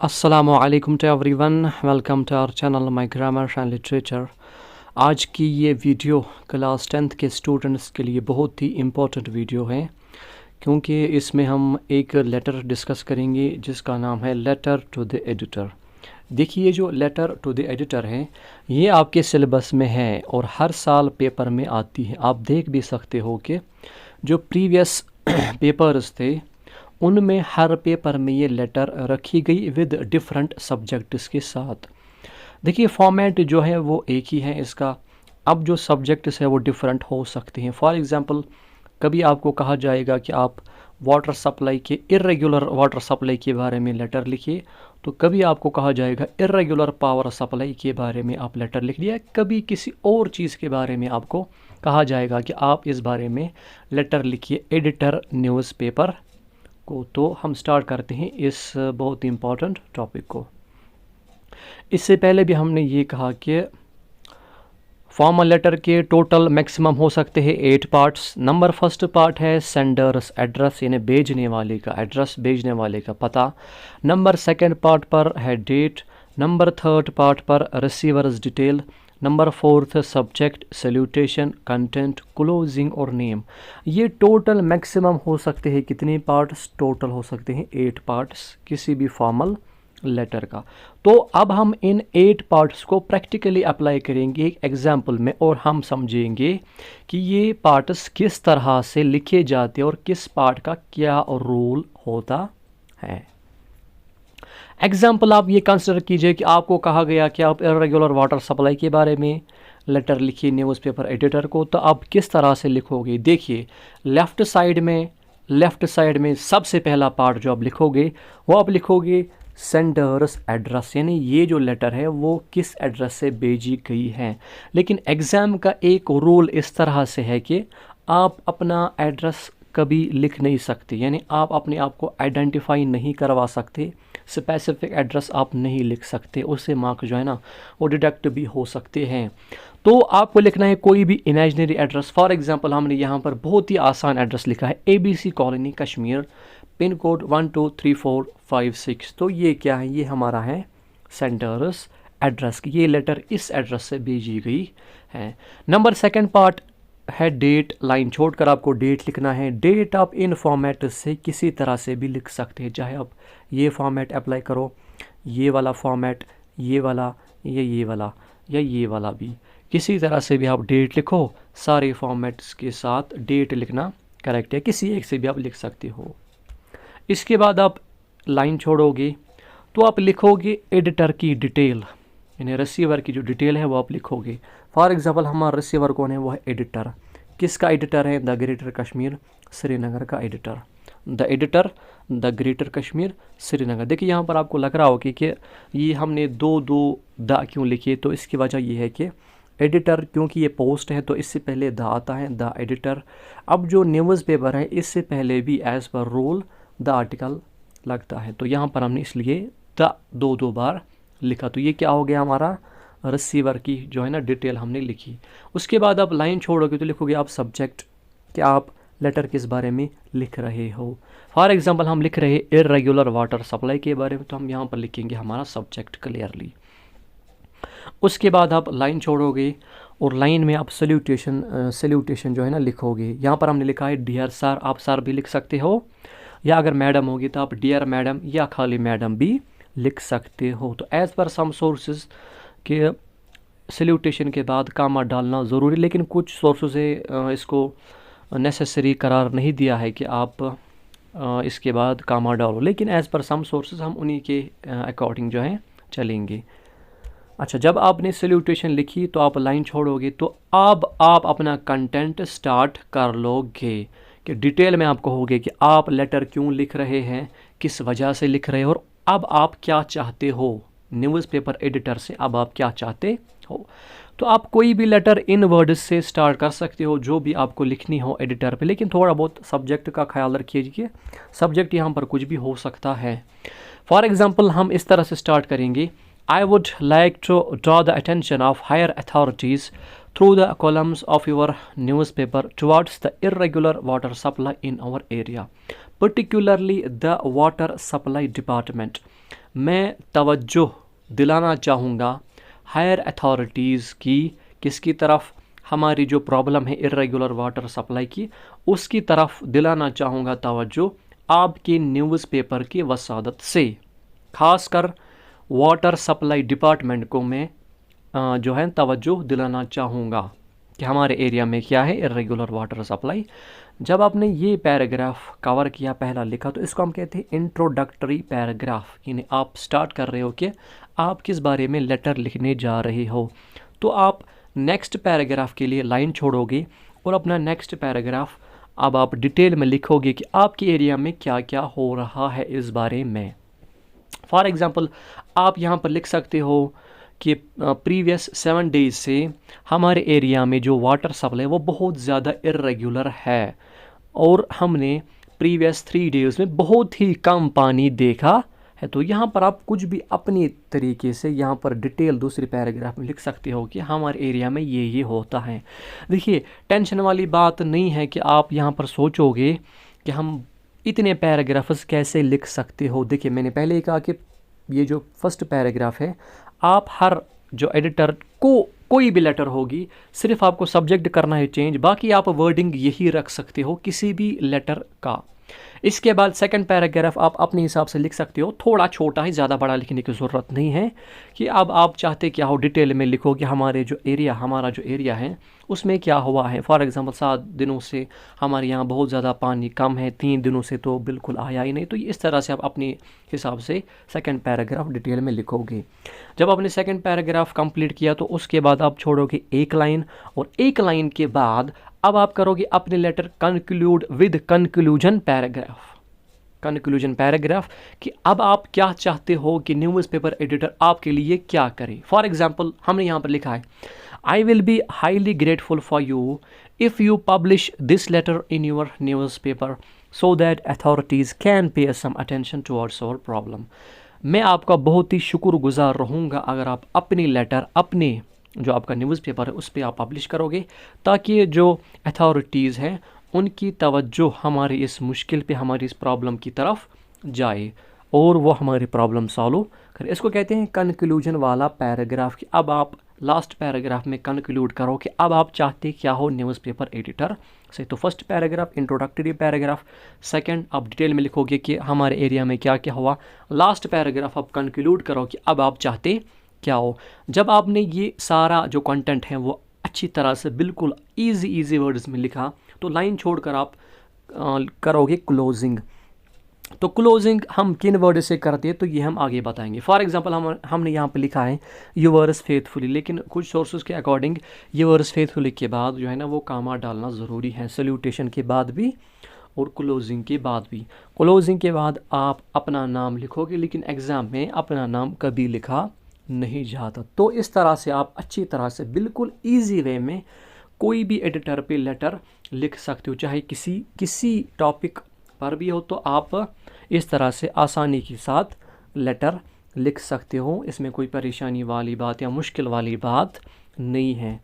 अस्सलामुअलैकुम to everyone, welcome to our channel my grammar and literature. आज की ये वीडियो क्लास 10th के स्टूडेंट्स के लिए बहुत ही इम्पोर्टेंट वीडियो है, क्योंकि इसमें हम एक लेटर डिस्कस करेंगे जिसका नाम है लेटर टू द एडिटर। देखिए, जो लेटर टू द एडिटर है ये आपके सिलेबस में है और हर साल पेपर में आती है। आप देख भी सकते हो कि जो प्रीवियस पेपर्स थे उनमें हर पेपर में ये लेटर रखी गई विद डिफरेंट सब्जेक्ट्स के साथ। देखिए, फॉर्मेट जो है वो एक ही है इसका, अब जो सब्जेक्ट्स है वो डिफरेंट हो सकते हैं। फॉर एग्ज़ाम्पल, कभी आपको कहा जाएगा कि आप वाटर सप्लाई के इर्रेगुलर वाटर सप्लाई के बारे में लेटर लिखिए, तो कभी आपको कहा जाएगा इर्रेगुलर पावर सप्लाई के बारे में आप लेटर लिख लिया। कभी किसी और चीज़ के बारे में आपको कहा जाएगा कि आप इस बारे में लेटर लिखिए एडिटर न्यूज़पेपर को। तो हम स्टार्ट करते हैं इस बहुत इम्पॉर्टेंट टॉपिक को। इससे पहले भी हमने ये कहा कि फॉर्मल लेटर के टोटल मैक्सिमम हो सकते हैं 8 पार्ट्स। नंबर फर्स्ट पार्ट है सेंडर्स एड्रेस, यानी भेजने वाले का एड्रेस, भेजने वाले का पता। नंबर सेकंड पार्ट पर है डेट। नंबर थर्ड पार्ट पर receivers detail. Number fourth subject, salutation, content, closing और नेम। ये टोटल मैक्सिमम हो सकते हैं कितने पार्ट्स? टोटल हो सकते हैं 8 पार्ट्स किसी भी फॉर्मल लेटर का। तो अब हम इन 8 पार्ट्स को प्रैक्टिकली अप्लाई करेंगे एक एग्जाम्पल में और हम समझेंगे कि ये पार्ट्स किस तरह से लिखे जाते हैं और किस पार्ट का क्या रोल होता है। एग्जाम्पल आप ये कंसिडर कीजिए कि आपको कहा गया कि आप इर्रेगुलर वाटर सप्लाई के बारे में लेटर लिखिए न्यूज़पेपर एडिटर को, तो आप किस तरह से लिखोगे? देखिए, लेफ़्ट साइड में सबसे पहला पार्ट जो आप लिखोगे वो आप लिखोगे सेंडर्स एड्रेस, यानी ये जो लेटर है वो किस एड्रेस से भेजी गई है। लेकिन एग्ज़ाम का एक रूल इस तरह से है कि आप अपना एड्रेस कभी लिख नहीं सकते, यानी आप अपने आप को आइडेंटिफाई नहीं करवा सकते, स्पेसिफिक एड्रेस आप नहीं लिख सकते, उससे मार्क जो है ना वो डिडक्ट भी हो सकते हैं। तो आपको लिखना है कोई भी इमेजिनरी एड्रेस। फॉर एग्जांपल, हमने यहाँ पर बहुत ही आसान एड्रेस लिखा है ABC colony Kashmir, pin code 123456। तो ये क्या है? ये हमारा है सेंडर्स एड्रेस की, ये लेटर इस एड्रेस से भेजी गई है। नंबर सेकंड पार्ट है डेट। लाइन छोड़कर आपको डेट लिखना है। डेट आप इन फॉर्मेट से किसी तरह से भी लिख सकते हैं, चाहे आप ये फॉर्मेट अप्लाई करो, ये वाला फॉर्मेट, ये वाला, ये वाला या ये वाला भी, किसी तरह से भी आप डेट लिखो। सारे फॉर्मेट्स के साथ डेट लिखना करेक्ट है, किसी एक से भी आप लिख सकते हो। इसके बाद आप लाइन छोड़ोगे तो आप लिखोगे एडिटर की डिटेल, यानी रिसीवर की जो डिटेल है वो आप लिखोगे। फॉर एग्जांपल, हमारा रिसीवर कौन है? वो है एडिटर। किसका एडिटर है? द ग्रेटर कश्मीर श्रीनगर का editor. The editor the greater Kashmir Srinagar. देखिए, यहाँ पर आपको लग रहा होगा कि ये हमने दो द क्यों लिखे, तो इसकी वजह ये है कि एडिटर, क्योंकि ये पोस्ट है तो इससे पहले द आता है, द एडिटर। अब जो न्यूज़पेपर है इससे पहले भी as per rule the article लगता है, तो यहाँ पर हमने इसलिए द दो बार लिखा। तो ये क्या हो गया? हमारा रिसीवर की जो है ना डिटेल हमने लिखी। उसके बाद आप लाइन छोड़ोगे तो लिखोगे आप सब्जेक्ट, कि आप लेटर किस बारे में लिख रहे हो। फॉर एग्जांपल, हम लिख रहे हैं इर्रेगुलर वाटर सप्लाई के बारे में, तो हम यहाँ पर लिखेंगे हमारा सब्जेक्ट क्लियरली। उसके बाद आप लाइन छोड़ोगे और लाइन में आप सैल्यूटेशन जो है ना लिखोगे। यहाँ पर हमने लिखा है डियर सर, आप सर भी लिख सकते हो, या अगर मैडम होगी तो आप डियर मैडम या खाली मैडम भी लिख सकते हो। तो एज़ पर सम सोर्सेज के सैल्यूटेशन के बाद कामा डालना ज़रूरी, लेकिन कुछ सोर्सेज से इसको नेसेसरी करार नहीं दिया है कि आप इसके बाद कामा डालो, लेकिन एज़ पर सम सोर्सेज हम उन्हीं के अकॉर्डिंग जो है चलेंगे। अच्छा, जब आपने सैल्यूटेशन लिखी तो आप लाइन छोड़ोगे, तो अब आप अपना कंटेंट स्टार्ट कर लोगे, कि डिटेल में आप कहोगे कि आप लेटर क्यों लिख रहे हैं, किस वजह से लिख रहे हो, और अब आप क्या चाहते हो न्यूज़पेपर एडिटर से, अब आप क्या चाहते हो। तो आप कोई भी लेटर इन वर्ड्स से स्टार्ट कर सकते हो जो भी आपको लिखनी हो एडिटर पे, लेकिन थोड़ा बहुत सब्जेक्ट का ख्याल रखिए, सब्जेक्ट यहाँ पर कुछ भी हो सकता है। फॉर एग्ज़ाम्पल, हम इस तरह से स्टार्ट करेंगे I would like to draw the attention of higher authorities through the columns of your newspaper towards the irregular water supply in our area, particularly the water supply department. मैं तवज्जो दिलाना चाहूँगा higher authorities की किसकी तरफ, हमारी जो problem है इर्रेगुलर वाटर सप्लाई की, उसकी तरफ दिलाना चाहूँगा तवज्जो आपके न्यूज़पेपर की वसादत से। ख़ासकर वाटर सप्लाई डिपार्टमेंट को मैं जो है तवज्जो दिलाना चाहूँगा कि हमारे एरिया में क्या है इर्रेगुलर वाटर सप्लाई। जब आपने ये पैराग्राफ कवर किया, पहला लिखा, तो इसको हम कहते हैं इंट्रोडक्टरी पैराग्राफ, यानी आप स्टार्ट कर रहे हो कि आप किस बारे में लेटर लिखने जा रहे हो। तो आप नेक्स्ट पैराग्राफ के लिए लाइन छोड़ोगे और अपना नेक्स्ट पैराग्राफ अब आप डिटेल में लिखोगे कि आपके एरिया में क्या क्या हो रहा है इस बारे में। फॉर एग्ज़ाम्पल आप यहाँ पर लिख सकते हो कि प्रीवियस 7 डेज़ से हमारे एरिया में जो वाटर सप्लाई वो बहुत ज़्यादा इर्रेगुलर है और हमने प्रीवियस 3 डेज़ में बहुत ही कम पानी देखा है। तो यहाँ पर आप कुछ भी अपनी तरीके से यहाँ पर डिटेल दूसरी पैराग्राफ में लिख सकते हो कि हमारे एरिया में ये होता है। देखिए, टेंशन वाली बात नहीं है कि आप यहाँ पर सोचोगे कि हम इतने पैराग्राफ्स कैसे लिख सकते हो। देखिए, मैंने पहले ही कहा कि ये जो फर्स्ट पैराग्राफ है, आप हर जो एडिटर को कोई भी लेटर होगी, सिर्फ आपको सब्जेक्ट करना है चेंज, बाकी आप वर्डिंग यही रख सकते हो किसी भी लेटर का। इसके बाद सेकंड पैराग्राफ आप अपने हिसाब से लिख सकते हो, थोड़ा छोटा है, ज़्यादा बड़ा लिखने की ज़रूरत नहीं है कि अब आप चाहते क्या हो, डिटेल में लिखो कि हमारा जो एरिया है उसमें क्या हुआ है। फॉर एग्ज़ाम्पल 7 दिनों से हमारे यहाँ बहुत ज़्यादा पानी कम है, 3 दिनों से तो बिल्कुल आया ही नहीं। तो इस तरह से आप अपने हिसाब से सेकंड पैराग्राफ डिटेल में लिखोगे। जब आपने सेकंड पैराग्राफ कंप्लीट किया तो उसके बाद आप छोड़ोगे एक लाइन, और एक लाइन के बाद अब आप करोगे अपने letter conclude with conclusion paragraph कि अब आप क्या चाहते हो कि न्यूज़पेपर एडिटर आपके लिए क्या करे। फॉर एग्जांपल हमने यहाँ पर लिखा है, I will be highly grateful for you if you publish this letter in your newspaper so that authorities can pay some attention towards our problem. मैं आपका बहुत ही शुक्रगुजार रहूँगा अगर आप अपनी लेटर अपने जो आपका न्यूज़पेपर है उस पर आप पब्लिश करोगे, ताकि जो अथॉरिटीज़ हैं उनकी तवज्जो हमारी इस मुश्किल पे, हमारी इस प्रॉब्लम की तरफ जाए और वो हमारी प्रॉब्लम सॉल्व करें। इसको कहते हैं कंक्लूजन वाला पैराग्राफ कि अब आप लास्ट पैराग्राफ में कंक्लूड करो कि अब आप चाहते क्या हो न्यूज़पेपर एडिटर से। तो first paragraph introductory paragraph, second आप डिटेल में लिखोगे कि हमारे एरिया में क्या क्या हुआ, लास्ट पैराग्राफ आप कंक्लूड करो कि अब आप चाहते क्या हो। जब आपने ये सारा जो कंटेंट है वो अच्छी तरह से बिल्कुल इजी वर्ड्स में लिखा, तो लाइन छोड़कर आप करोगे क्लोजिंग। तो क्लोजिंग हम किन वर्ड से करते हैं तो ये हम आगे बताएंगे। फॉर एग्जांपल हमने यहाँ पे लिखा है यूवर्स फेथफुली, लेकिन कुछ सोर्सेज के अकॉर्डिंग यूवर्स फेथफुली के बाद जो है ना वो कामा डालना ज़रूरी है, सल्यूटेशन के बाद भी और क्लोजिंग के बाद भी। क्लोजिंग के बाद आप अपना नाम लिखोगे, लेकिन एग्ज़ाम में अपना नाम कभी लिखा नहीं जाता। तो इस तरह से आप अच्छी तरह से बिल्कुल ईजी वे में कोई भी एडिटर पे लेटर लिख सकते हो, चाहे किसी टॉपिक पर भी हो, तो आप इस तरह से आसानी के साथ लेटर लिख सकते हो। इसमें कोई परेशानी वाली बात या मुश्किल वाली बात नहीं है।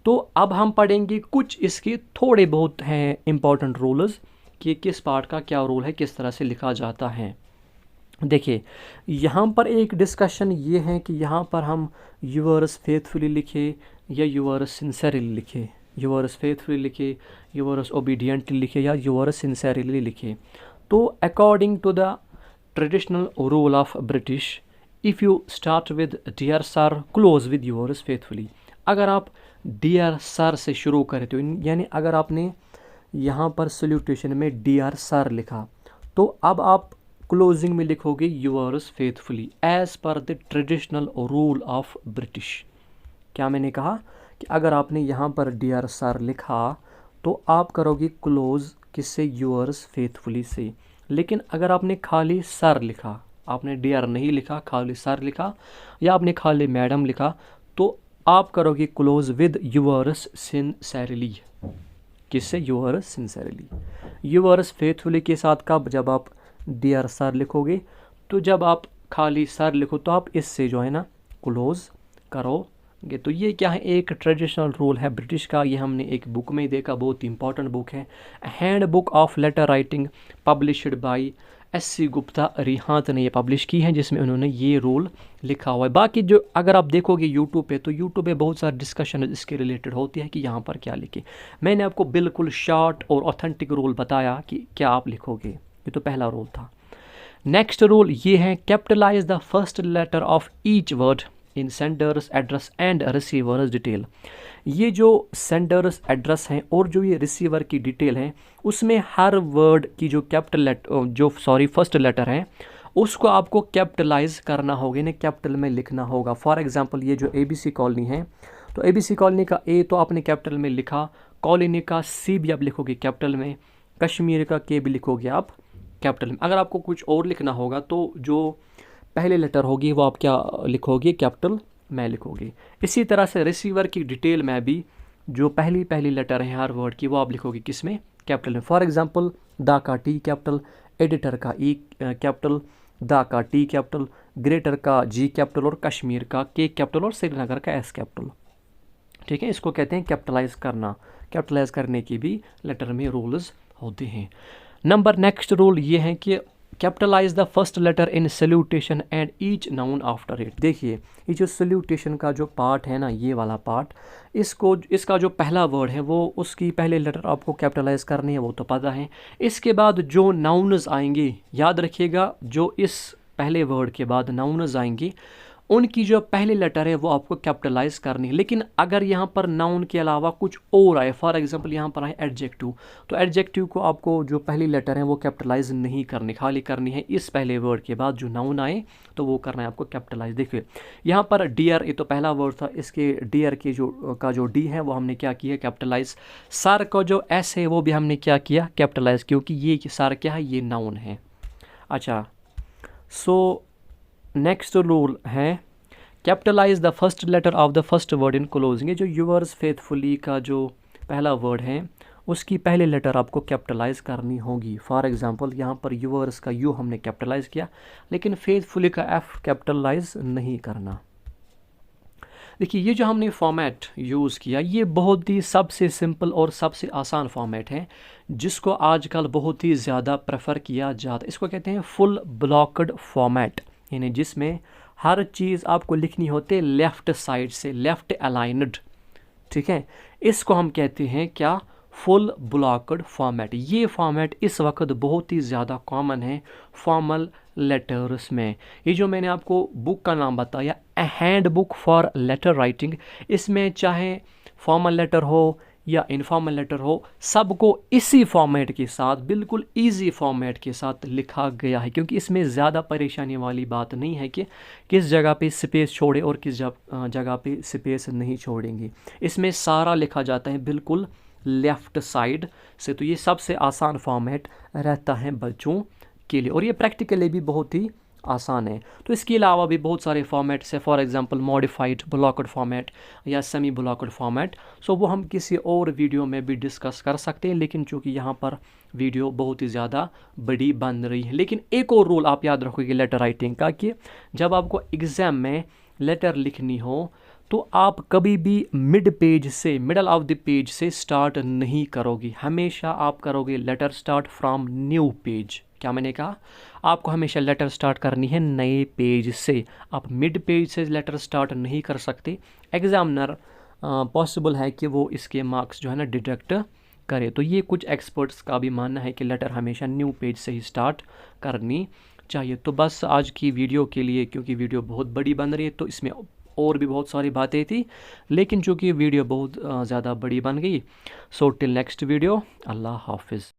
तो अब हम पढ़ेंगे कुछ इसके थोड़े बहुत हैं इम्पॉर्टेंट रूल्स कि किस पार्ट का क्या रूल है, किस तरह से लिखा जाता है। देखिए, यहाँ पर एक डिस्कशन ये है कि यहाँ पर हम यूवर्स फेथफुली लिखे या यूवर्स सिंसेरली लिखे, यूवर्स फेथफुली लिखे, यूवर्स ओबीडियंटली लिखे या यूवर्स सिंसेरली लिखे। तो according to the traditional rule of British, if you start with dear sir close with yours faithfully. अगर आप डियर सर से शुरू करें तो यानी अगर आपने यहाँ पर सल्यूटेशन में डियर सर लिखा, तो अब आप क्लोजिंग में लिखोगे yours faithfully as per the traditional rule of British. क्या मैंने कहा कि अगर आपने यहाँ पर डियर सर लिखा तो आप करोगे क्लोज किससे, यूवर्स फेथफुली से। लेकिन अगर आपने खाली सर लिखा, आपने डियर नहीं लिखा, खाली सर लिखा, या आपने खाली मैडम लिखा, तो आप करोगे क्लोज विद यूवर्स सिंसेरली। किससे, यूवर्स सिंसेरली। यूवर्स फेथफुली के साथ कब, जब आप डियर सर लिखोगे। तो जब आप खाली सर लिखो तो आप इससे जो है ना क्लोज़ करोगे। तो ये क्या है, एक ट्रेडिशनल रूल है ब्रिटिश का, ये हमने एक बुक में देखा, बहुत इंपॉर्टेंट बुक है, hand book of letter writing published by SC Gupta Arihant ने ये पब्लिश की है, जिसमें उन्होंने ये रूल लिखा हुआ है। बाकी जो अगर आप देखोगे यूट्यूब पे, तो यूट्यूब पे बहुत सारी डिस्कशन इसके रिलेटेड होती है कि यहाँ पर क्या लिखे। मैंने आपको बिल्कुल शॉर्ट और ऑथेंटिक रूल बताया कि क्या आप लिखोगे। ये तो पहला रूल था। नेक्स्ट रूल ये है, capitalise the first letter of each word in sender's address and receiver's detail. ये जो सेंडर्स एड्रेस हैं और जो ये रिसीवर की डिटेल है, उसमें हर वर्ड की जो फर्स्ट लेटर है उसको आपको कैपिटलाइज करना होगा, इन्हें कैपिटल में लिखना होगा। फॉर एग्जांपल ये जो ABC कॉलोनी है, तो ABC कॉलोनी का A तो आपने कैपिटल में लिखा, कॉलोनी का C भी आप लिखोगे कैपिटल में, कश्मीर का K भी लिखोगे आप कैपिटल में। अगर आपको कुछ और लिखना होगा तो जो पहले लेटर होगी वो आप क्या लिखोगे, कैपिटल में लिखोगे। इसी तरह से रिसीवर की डिटेल में भी जो पहली लेटर है हर वर्ड की, वो आप लिखोगे किस में, कैपिटल में। फॉर एग्जांपल द का T कैपिटल, एडिटर का E कैपिटल, द का T कैपिटल, ग्रेटर का G कैपिटल और कश्मीर का K कैपिटल और श्रीनगर का S कैपिटल। ठीक है, इसको कहते हैं कैपिटलाइज करना। कैपिटलाइज करने की भी लेटर में रूल्स होते हैं। नेक्स्ट रूल ये है कि capitalise the first letter in salutation and each noun after it. देखिए ये जो सैल्यूटेशन का जो पार्ट है ना, ये वाला पार्ट, इसका जो पहला वर्ड है वो उसकी पहले लेटर आपको कैपिटलाइज करनी है, वो तो पता है। इसके बाद जो नाउन्स आएंगे, याद रखिएगा, जो इस पहले वर्ड के बाद नाउन्स आएंगे उनकी जो पहली लेटर है वो आपको कैपिटलाइज करनी है। लेकिन अगर यहाँ पर नाउन के अलावा कुछ और आए, फॉर एग्जांपल यहाँ पर आए एडजेक्टिव, तो एडजेक्टिव को आपको जो पहली लेटर है वो कैपिटलाइज नहीं करनी, खाली करनी है इस पहले वर्ड के बाद जो नाउन आए तो वो करना है आपको कैपिटलाइज। देखिए यहाँ पर डियर, ये तो पहला वर्ड था, इसके डियर के जो डी है वो हमने क्या किया, कैपिटलाइज। सर का जो S है वो भी हमने क्या किया, कैपिटलाइज, क्योंकि ये सर क्या है, ये नाउन है। अच्छा, सो नेक्स्ट रूल है capitalise the first letter of the first word in closing. ये जो यूअर्स फेथफुली का जो पहला वर्ड है उसकी पहले लेटर आपको कैपिटलाइज करनी होगी। फॉर एग्जांपल यहाँ पर यूअर्स का U हमने कैपिटलाइज किया, लेकिन फेथफुली का F कैपिटलाइज नहीं करना। देखिए ये जो हमने फॉर्मेट यूज़ किया, ये बहुत ही सबसे सिंपल और सबसे आसान फॉर्मेट है, जिसको आजकल बहुत ही ज़्यादा प्रेफर किया जाता है। इसको कहते हैं फुल ब्लॉक्ड फॉर्मेट, यानी जिसमें हर चीज़ आपको लिखनी होती है लेफ़्ट साइड से, लेफ़्ट अलाइनड। ठीक है, इसको हम कहते हैं क्या, फुल ब्लॉक्ड फॉर्मेट। ये फॉर्मेट इस वक्त बहुत ही ज़्यादा कॉमन है फॉर्मल लेटर्स में। ये जो मैंने आपको बुक का नाम बताया, a hand book for letter writing, इसमें चाहे फॉर्मल लेटर हो या इनफॉर्मल लेटर हो, सबको इसी फॉर्मेट के साथ, बिल्कुल इजी फॉर्मेट के साथ लिखा गया है, क्योंकि इसमें ज़्यादा परेशानी वाली बात नहीं है कि किस जगह पे स्पेस छोड़े और किस जगह पे स्पेस नहीं छोड़ेंगे। इसमें सारा लिखा जाता है बिल्कुल लेफ़्ट साइड से। तो ये सबसे आसान फॉर्मेट रहता है बच्चों के लिए, और ये प्रैक्टिकली भी बहुत ही आसान है। तो इसके अलावा भी बहुत सारे फॉर्मेट्स है, for example modified blocked format या सेमी ब्लॉक्ड फॉर्मेट। सो वो हम किसी और वीडियो में भी डिस्कस कर सकते हैं, लेकिन चूँकि यहाँ पर वीडियो बहुत ही ज़्यादा बड़ी बन रही है। लेकिन एक और रूल आप याद रखोगे लेटर राइटिंग का, कि जब आपको एग्ज़ाम में लेटर लिखनी हो तो आप कभी भी मिडल ऑफ द पेज से स्टार्ट नहीं करोगे, हमेशा आप करोगे letter start from new page. क्या मैंने कहा, आपको हमेशा लेटर स्टार्ट करनी है नए पेज से, आप मिड पेज से लेटर स्टार्ट नहीं कर सकते। एग्जामिनर पॉसिबल है कि वो इसके मार्क्स जो है ना डिडक्ट करे। तो ये कुछ एक्सपर्ट्स का भी मानना है कि लेटर हमेशा न्यू पेज से ही स्टार्ट करनी चाहिए। तो बस आज की वीडियो के लिए, क्योंकि वीडियो बहुत बड़ी बन रही है तो इसमें और भी बहुत सारी बातें थी, लेकिन चूँकि वीडियो बहुत ज़्यादा बड़ी बन गई, सो टिल नेक्स्ट वीडियो, अल्लाह हाफिज़।